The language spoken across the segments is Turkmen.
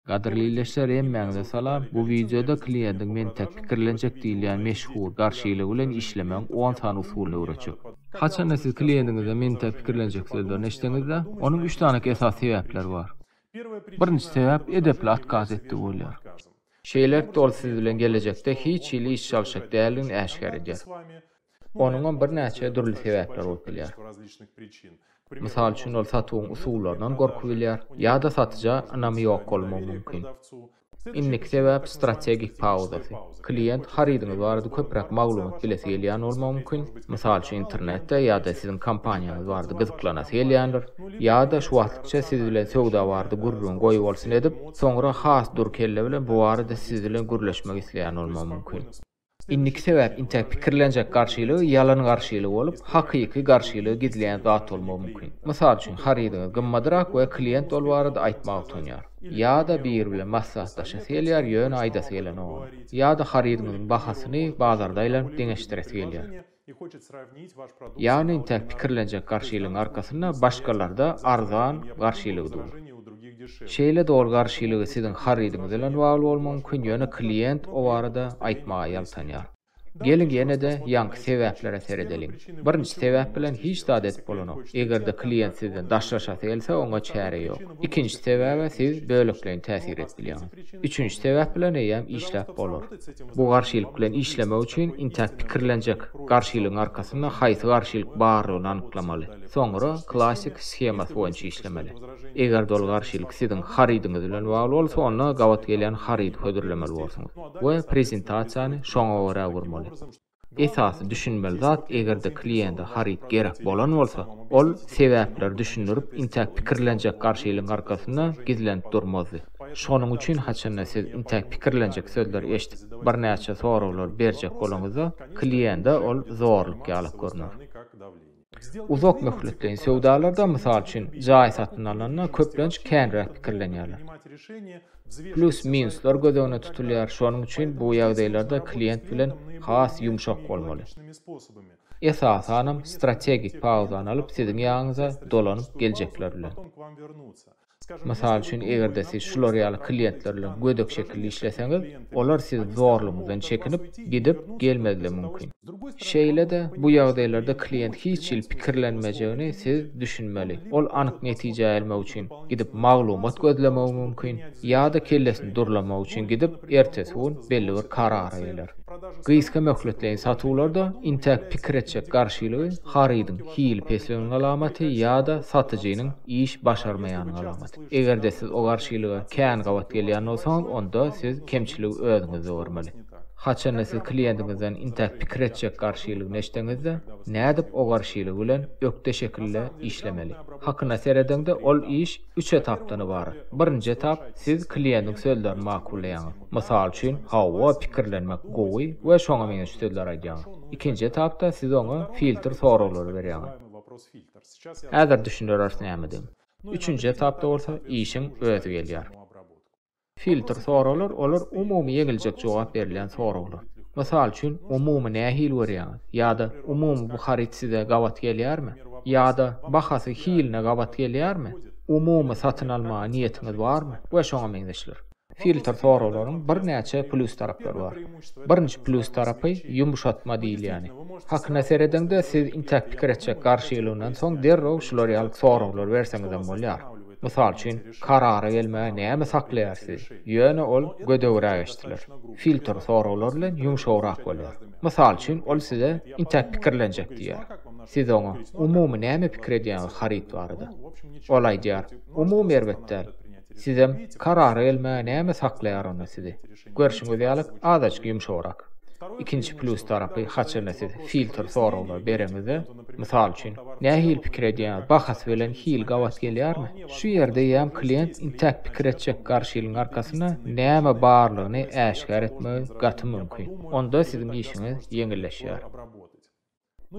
Gadrly ilişler emmäňize salam. Bu videoda klientin mentäk pikirlenjek diýilýän meşhur garşylygy bilen işlemäň 10 tane usulyny öwretjek. Haçan siz klientiňize mentäk pikirlenjek sözlerini eşdeňizde, onuň 3 tane esas sebäpleri bar. Birinji sebäp edepli atkaz etdi bolýar. Şeýler dol siz bilen gelecekde hiç ili iş çalşak dälini äşkär edýär. Onuň bir näçe durly sebäpler bolup bilýär. Mysal üçin ol satyň usullaryndan gorkup bilýär, ýa-da satyja anamy ýok bolmagy mümkin. Innik sebäp strategik pauzasy. Klient harydyňyz barada köpräk maglumat bilesi gelýän bolmagy mümkin. Mysal üçin internetde ýa-da siziň kampaniýaňyz barada gyzyklanasy gelýändir, ýa-da şu wagtça siz bilen söwda barada gurrun goýup bolsun edip, soňra has dur kelle bilen bu barada siz bilen gürleşmek isleýän bolmagy mümkin. Inniki sebäp intäk pikirlenjek garşylygy ýalan garşylyk bolup, hakyky garşylygy gizleýän zat bolmagy mümkin. Mysal üçin harydyňyz gymmadrak we klient ol barada aýtmak utanýar. Ýa-da bir bilen maslahatlaşasy gelýär, ýöne aýdasy gelen ol. Ýa-da harydyňyň bahasyny bazarda ýylan deňeşdiresi gelýär. Ýani intäk pikirlenjek garşylygyň arkasynda başgalarda arzan garşylygy dur. Şeýle dol garşylygy siziň harydyňyz bilen bagly bolmagy mümkin, ýöne klient o barada aýtmaga ýaltanýar. Gelin ýene-de ýanky sebäplere seredeliň. Birinji sebäp bilen hiç zat edip bolanok. Egerde klient sizden daşlaşasy gelse oňa çäre ýok. Ikinji sebäp siz bölekleň täsir etdiňiz. Üçünji sebäp bilen eýem işläp bolar. Bu garşylyk bilen işlemek üçin intäk pikirlenjek garşylygyň arkasynda haýsy garşylyk barlygyny anyklamaly. Soňra klassik skemasy boýunça işlemeli. Eger dol garşylyk siziň harydyňyz bilen bagly bolsa, onda gawat gelýän harydy hödürlemeli bolsunuz. We prezentasiýany şoňa görä gurmaly. Esasy düşünmeli zat egerde kliente haryd gerek bolan bolsa, ol sebäpler düşünürip intäk pikirlenjek garşylygyň arkasynda gizlenip durmazy. Şonuň üçin haçan siz intäk pikirlenjek sözler eşitip bir näçe soralar berjek bolanyňyzda, kliente ol zorluk ýalyp görnür. Uzak möhletleýän söwdalarda mysal üçin jaý satyn alanyna köplenç känrek pikirlenýärler. Plus minuslar gözüne tutulýar. Şonuň üçin bu ýagdaýlarda klient bilen has ýumşak bolmaly. Esasanam strategik pauzany alyp siziň ýaňyza dolanyp geljekler bilen. Mysal üçin egerde siz şular ýaly klientler bilen gödök şekilde işleseňiz, olar siz zorlugyňyzdan çekinip gidip gelmezler mümkin. Şeýle-de bu ýagdaýlarda klient hiç il pikirlenmejegini siz düşünmeli. Ol anyk netije almak üçin gidip maglumat gözlemek mümkin, ýa-da kellesini durlamak üçin gidip ertesi gün belli bir karara geler. Gyzka möhletleýän satywlarda intäk pikir etjek garşylygy harydyň hil pesleginiň alamaty ýa-da satyjynyň iş başarmaýanyň alamaty. Egerde siz o garşylyga kän gawat gelýän bolsaňyz, onda siz kemçiligi özüňizde görmeli. Haçan siz klientiňizden intäk pikir etjek garşylygyny eşdeňizde, nädip o garşylygy bilen ökde şekilde işlemeli. Hakyna seredeňde ol iş 3 etapdan ibaret. Birinji etap siz klientiň sözlerini makulleýäňiz. Mysal üçin, hawa pikirlenmek gowy we şoňa meňe sözler aýdýaňyz. Ikinji etapda siz oňa filtr soraglar berýäňiz. Häzir düşünýärsiniz näme? Üçünji etapda bolsa işiň özü gelýär. Filtr soraglar olar umumy ýeňiljek jogap berilýän soraglar. Mysal üçin umumy nähil berýäňiz? Ýa-da umumy bu haryt size gawat gelýärmi? Ýa-da bahasy hiline gawat gelýärmi? Umumy satyn alma niýetiňiz barmy? We şoňa meňzeşler. Filtr soraglaryň bir näçe plus taraplary bar. Birinji plus tarapy ýumşatma diýilýäni. Hakyna seredeňde siz intäk pikir etjek garşylygyndan soň derrew şular ýaly soraglar berseňiz bolýar. Mysal üçin, karara gelmäge näme saklaýarsyz? Ýöne ol gödöwräk eşdiler. Filtr soraglar bilen ýumşagrak bolýar. Mysal üçin, ol size intäk pikirlenjek diýär. Siz oňa umumy näme pikir edýäňiz haryt barada? Ol aýdýar, umumy elbetde. Sizem karara gelmäge näme saklaýar onda sizi? Görşüňiz ýaly azaçky ýumşagrak. İkinci plus tarapy haçan siz filtr soraglar bereňizde, mysal üçin, nähil pikir edýän bahas bilen hil gawat gelýärmi? Şu ýerde ýam klient intäk pikir etjek garşylygyň arkasynda näme barlygyny äşkär etmegi gaty mümkin. Onda siziň işiňiz ýeňilleşýär.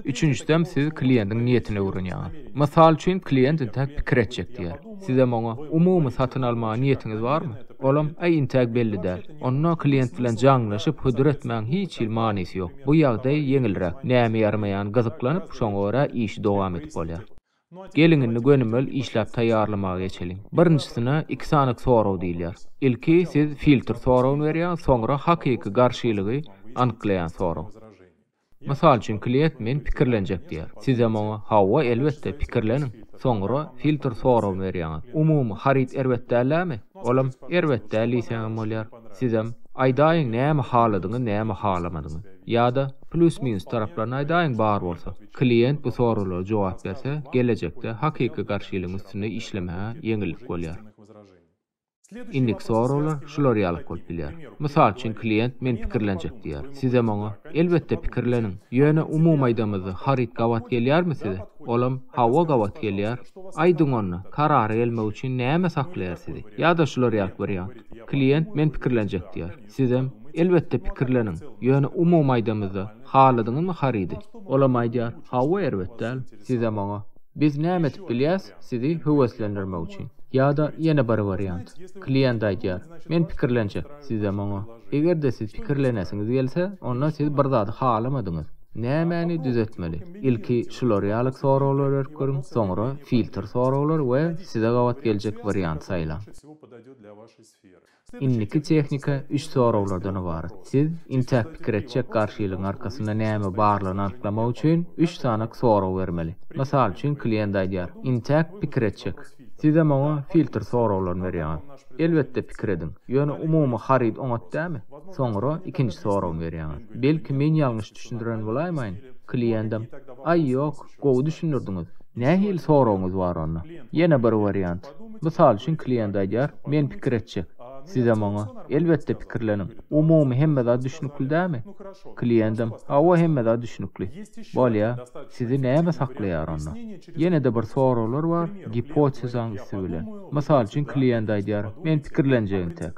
Üçüncüdem siz klientin niyetine uğrunýaňyz. Mysal üçin klient intäk pikir etjek diýär. Size oňa umumy satyn alma niýetiňiz barmy? Olam ay intäk belli däl. Onda klient bilen jaňlaşyp hödür etmäň hiç il manysy ýok. Bu ýagdaý ýeňilrek. Näme ýarmaýan gyzyklanyp şoňa görä iş dowam etip bolýar. Geliňini gönümmel işläp taýýarlamaga geçelim. Birinçisine 2 sanyk soraw diýilýär. Ilki siz filtr sorawyny berýär, soňra hakyky garşylygy anyklaýan soraw. Mysal üçin klient men pikirlenjek diýär. Siz ama hawa elbetde pikirlenin. Soňra filtr soraw berýär. Umumy harit erbetdälämi? Olam erbetdäli sen bolýar. Sizem aýdaýyň näme haladyňy, näme halamadyňy ýa-da plus minus taraplaryny aýdaýyň bar bolsa, klient bu soralara jogap berse, gelecekde hakyky garşylygyň üstüne işlemäge ýeňillik bolýar. Indik soralar şular ýalyk bolup bilýär. Mysal üçin klient men pikirlenjek diýär. Siz ama elbetde pikirlenin. Ýöne umumy aýdamyzy harit gawat gelýärmi size? Olam hawa gawat gelýär. Aýdyň onu karary elmek üçin näme saklaýar sizi? Ýa-da şular ýalyk wariant. Klient men pikirlenjek diýär. Sizem elbetde pikirlenin. Ýöne umumy aýdamyzy haladyňyzmy haridi? Olam aýdýar, hawa elbetde. Sizem ama biz näme etip bilýäs sizi höweslendirmek üçin. Ýa-da ýene bir wariant. Klient aýdýar, men pikirlenjek. Sizem ama egerde siz pikirlenesiňiz gelse, onda siz bir zat halamadyňyz. Nämäni düzeltmeli? Ilki şular ýalyk sorawlar görüň, soňra filtr sorawlar we size gawat geljek wariant saýlan. Inniki tehnika 3 sorawlardan ibaret. Siz intäk pikir etjek garşylygyň arkasynda näme barlygyny anyklamak üçin 3 sanyk soraw bermeli. Mysal üçin klient aýdýar, intäk pikir etjek. Siz ama filtr sorawlaryny berýär. Elbetde pikir edin. Ýöne umumy harit oňatdämi? Soňra ikinji soraw berýär. Belki men ýalňyş düşündiren bolaýmyn. Klientim, "Ay ýok, gowy düşündirdiňiz. Nähil sorawyňyz bar onda?" Ýene bir wariant. Mysal üçin klient aýdýar, "Men pikir etjek." Siz ama elbetde pikirlenin. Umumy hemmede düşünükli dämi? Klientim, "Hawa hemmede düşünükli." Bolýa, sizi näme saklaýar onda? Ýene de bir sorawlar bar, hipotezan bilen. Mysal üçin klient aýdýar, "Men pikirlenjegim tek."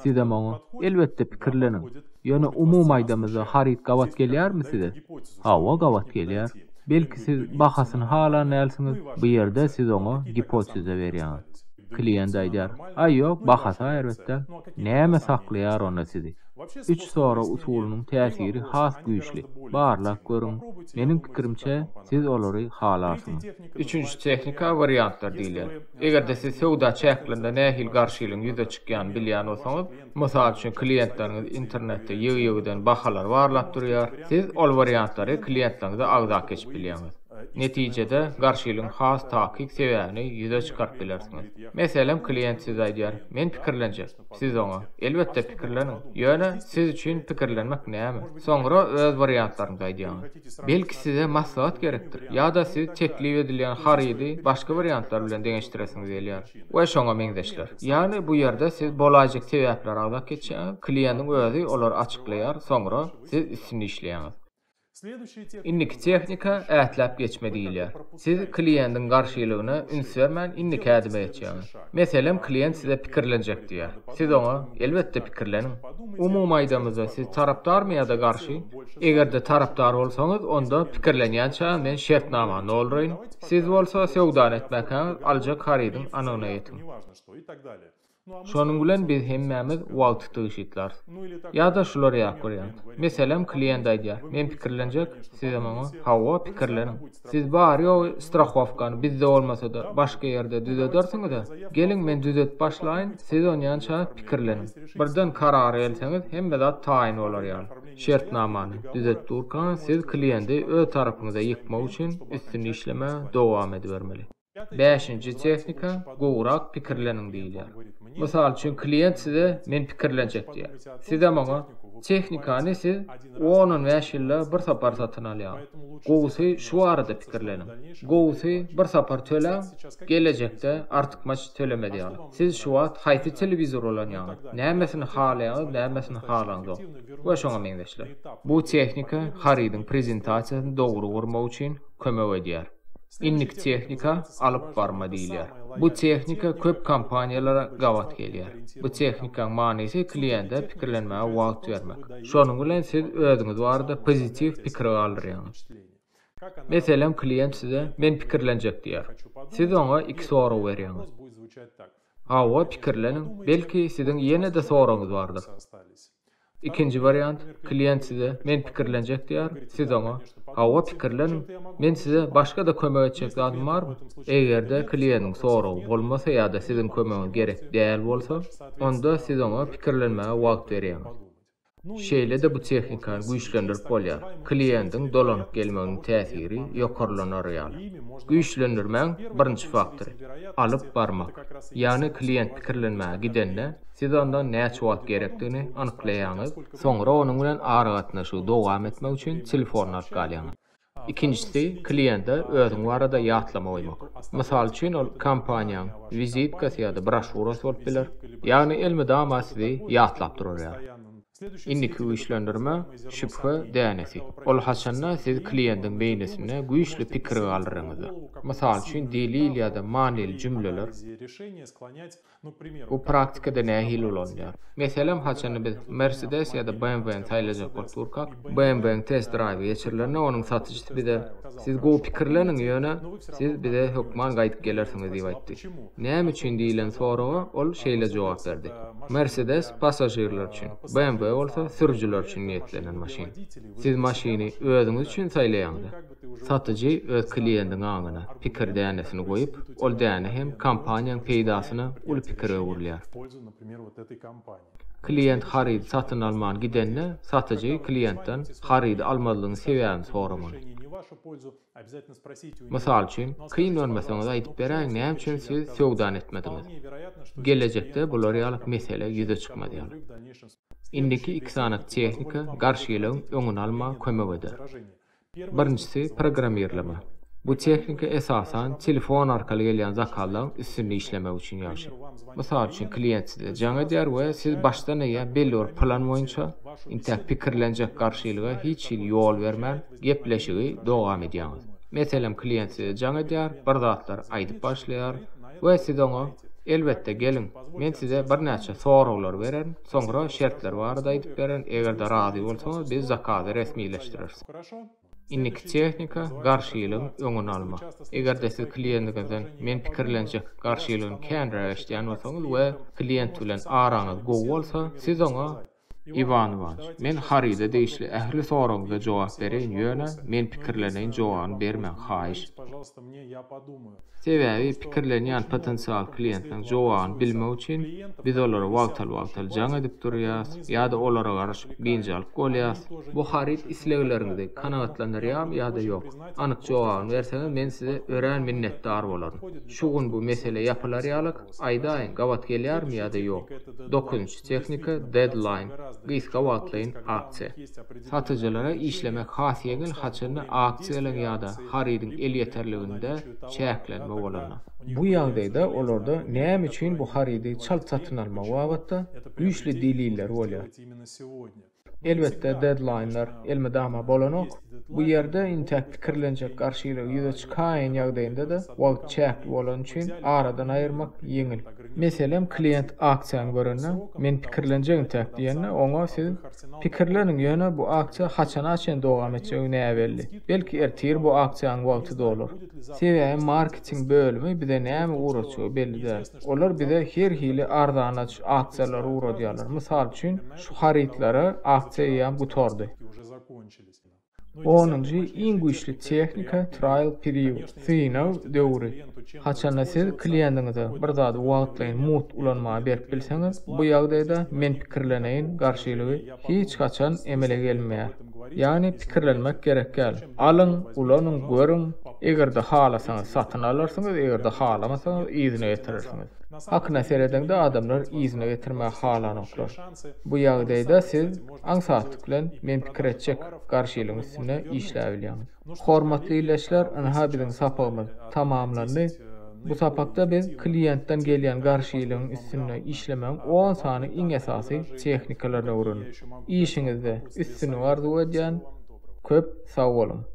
Siz ama elbetde pikirlenin. Ýöne umumy aýdamyza harit gawat gelýärmi size? Hawa gawat gelýär. Belki siz bahasyny hala nälsiňiz, bu ýerde siz oňa hipoteze berýär. Klient aýdýar, "Ay ýok, bahasa elbetde. Näme saklaýar onda sizi?" 3 soraw usulynyň täsiri has güýçli. Barlak görüň. Meniň pikirimçe siz olary halarsyňyz. 3-nji tehnika wariantlar diýilýär. Egerde siz sowda çäklerinde nähil garşylygyň ýüze çykýan bilýän bolsaňyz, mysal üçin klientlaryňyz internetde ýygy-ýygydan bahalar barlap durýar. Siz ol wariantlary klientlaryňyza agzak geçip bilýäňiz. Netijede garşylygyň has takik sebäbini ýüze çykaryp bilersiňiz. Meselem klient siz aýdýar, "Men pikirlenjek." Siz oňa elbetde pikirlenin. Ýöne siz üçin pikirlenmek näme? Soňra öz wariantlaryňyzy aýdýaňyz. Belki size maslahat gerekdir. Ýa-da siz teklip edilýän harydy başga wariantlar bilen deňeşdiresiňiz gelýär. We şoňa meňzeşler. Ýani bu ýerde siz bolajak sebäpler agzak geçýär, klientin özi olar açyklaýar, soňra siz üstüne işleýäňiz. Inniki tehnika ätlap geçme diýilýär. Siz klientin garşylygyna üns bermän inniki ädime etýäňiz. Meselem klient size pikirlenjek diýär. Siz oňa elbetde pikirlenin. Umumy aýdamyza siz tarapdarmy ýa-da garşy? Egerde tarapdar bolsaňyz, onda pikirlenýän çağa men şertnamany dolduryn. Siz bolsa sowdan etmäkä aljak harydyň anyna ýetin. Şonuň bilen biz hemmämiz wagt tyşitler. Ýa-da şular ýakurýant. Meselem klient aýdýar, "Men pikirlenjek." Siz ama "Hawa pikirlenin." Siz bari o strahowkany bizde bolmasa da başga ýerde düzeldersiňiz-de. Geliň men düzelt başlaýyn, siz onýança pikirlenin. Birden karar elseňiz hemme zat taýin bolar ýaly. Şertnamany düzelt durkan siz klienti öz tarapyňyza ýykmak üçin üstüne işleme dowam edibermeli. 5-nji tehnika gowrak pikirlenin diýilýär. Mysal üçin klient size "Men pikirlenjek" diýär. Siz ama tehnikany siz 10 ýylla bir sapar satyn alýar. Gowsy şu arada pikirlenin. Gowsy bir sapar töle, gelecekde artyk maç tölemedi ýaly. Siz şu wagt haýsy telewizor bolanýar. Nämesini halaýar, nämesini halaňyz. We şoňa meňzeşler. Bu tehnika harydyň prezentasiýasyny dogry gurmak üçin kömek edýär. Inniki tehnika alyp barma diýilýär. Bu tehnika köp kompaniýalara gawat gelýär. Bu tehnikaň manysy kliente pikirlenmäge wagt bermek. Şonuň bilen siz özüňiz barada pozitiv pikir galdyrýaňyz. Meselem klient size "Men pikirlenjek" diýär. Siz oňa 2 soraw berýäňiz. Hawa pikirlenin, belki siziň ýene-de sorawyňyz bardyr. İkinci variant, klient size men pikirlenjek diýär, siz oňa "Hawa pikirlenin, men size başga da kömek etjek zadym barmy?" Egerde klientin soragy bolmasa ýa-da sizin kömegiňiz gerek däl bolsa, onda siz oňa pikirlenmäge wagt berýäňiz. Şeýle de bu tehnikany güýçlendirip bolýar. Klientin dolanyp gelmeginiň täsiri ýokarlanar ýaly. Güýçlendirmäň birinji faktory alyp barmak. Ýani klient pikirlenmäge gidende siz ondan näçe wagt gerekdigini anyklaýaňyz, soňra onuň bilen ara gatnaşygy dowam etmek üçin telefon alyp galýaňyz. İkincisi, kliente özüň barada ýatlama goýmak. Mysal üçin ol kompaniýaň vizitkasy ýa-da broşurasy bolup biler. Ýagny elmydama sizi ýatlap durýar. Indiki güýçlendirme şüphe dänesi. Ol haçanna siz klientin beýnesine güýçli pikir galdyryňyz. Mysal üçin delil ýa-da manily jümleler. Bu praktikada nähil bolanýar. Meselem haçanna biz Mercedes ýa-da BMW-ni saýlajak bolsak, BMW-niň test drive geçirilende onuň satyjysy bize siz go pikirleniň ýöne siz bize hökman gaýdyp gelersiňiz diýip aýtdy. Näme üçin diýilen soraga ol şeýle jogap berdi. Mercedes passajerler üçin, BMW bolsa sürüjüler üçin niýetlenen maşin. Siz maşiny özüňiz üçin saýlaýaňyz. Satyjy öz klientin aňyna pikir dänesini goýup, ol däne hem kompaniýanyň peýdasyna ul pikire urulýar. Klient haryd satyn alman gidenne, satyjy klientden haryd almalygyny sebäbini soramaly. Mysal üçin, kyn ölmeseňiz aýdyp beräň näme üçin siz söwdan etmediňiz. Gelecekde bular ýalyk mesele ýüze çykmadýar. Indiki iki sanak tehnika garşylygyň öňüni alma kömek eder. Birincisi programmerleme. Bu tehnika esasan telefon arkaly gelýän zakallaryň üstünde işlemek üçin ýaşar. Mysal üçin klient size jaň edýär we siz başdan ýa belli bir plan boýunça intäk pikirlenjek garşylyga hiç ýol bermän gepleşigi dowam edýäňiz. Meselem klient size jaň edýär, bir zatlar aýdyp başlaýar we siz oňa elbetde gelin, men size bir näçe soraglar beren, soňra şertler barada aýdyp beren, egerde razy bolsaňyz biz zakaty resmileşdiririz. Indiki tehnika garşylygyň öňüni almak. Egerde siz klientinizden men pikirlenjek garşylygyny känre eşdýän bolsaňyz we klient bilen araňyz gowy bolsa, siz oňa Ivanoviç, men harida deýişli ähli soragyňyza jogap bereň ýöne men pikirleneň jogabyny bermän haýyş. Sebäbi pikirlenýän potensial klientiniň jogabyny bilmek üçin biz olary wagtal jaň edip durýas ýa-da olara garaşyp binjalyk bolýas. Bu harit islegilerinizi kanagatlanýarýam ýa-da ýok. Anyk jogabyny berseňiz men size ören minnetdar bolarym. Şu gün bu mesele ýapylarýalyk, aýdaýyn gawat gelýärmi ýa-da ýok. 9-njy tehnika deadline. Gysga wagtlaýyn aksiýa. Satyjylara işlemek hasýegil haçanna aksiýalar ýa-da haridiň el ýeterliginde çäklenme bolanlar. Bu ýagdaýda olarda näme üçin bu haridy çalp satyn almak wagtda güýçli deliller bolýar. Elbetde deadline'lar elmedama bolanok. Bu ýerde intäk pikirlenjek garşylygy ýüze çykan ýagdaýynda da wagt çäkli bolan üçin aradan aýyrmak ýeňil. Meselem klient aksiýany görende, men pikirlenjek intäk diýende, oňa siz pikirleniň ýöne bu aksiýa haçan açan dowam etjegi näme belli. Belki ertir bu aksiýanyň wagty dolar. Sebäbi marketing bölümi bize näme uğraşýar belli däl. Olar bize her hili arzanaç aksiýalar uğradýarlar. Mysal üçin şu haritlara aksiýa gutordy. 10-njy iň güýçli tehnika trial period. Synaw döwri. Haçan siz klientinize bir zat wagtlaýyn mut ulanmagy berip bilseňiz, bu ýagdaýda men pikirleneň garşylygy hiç haçan emele gelmeýär. Ýani pikirlenmek gerek gel. Alyň, ulanyň, görüň. Egerde halasaňyz satyn alarsyňyz, egerde halamasaňyz izine getirersiňiz. Hakna seredende adamlar izine getirmäge halanoklar. Bu ýagdaýda siz aňsatlyk bilen men pikir etjek garşylygyň üstüne işläp bilýäňiz. Hormatly ýerleşler, anha biziň sapagymyz tamamlandy. Bu sapakda biz klientden gelýän garşylygyň üstüne işlemäň 10 sany iň esasy tehnikalarna öwrenip, işiňizde üstüne arzu edýän köp sag bolun.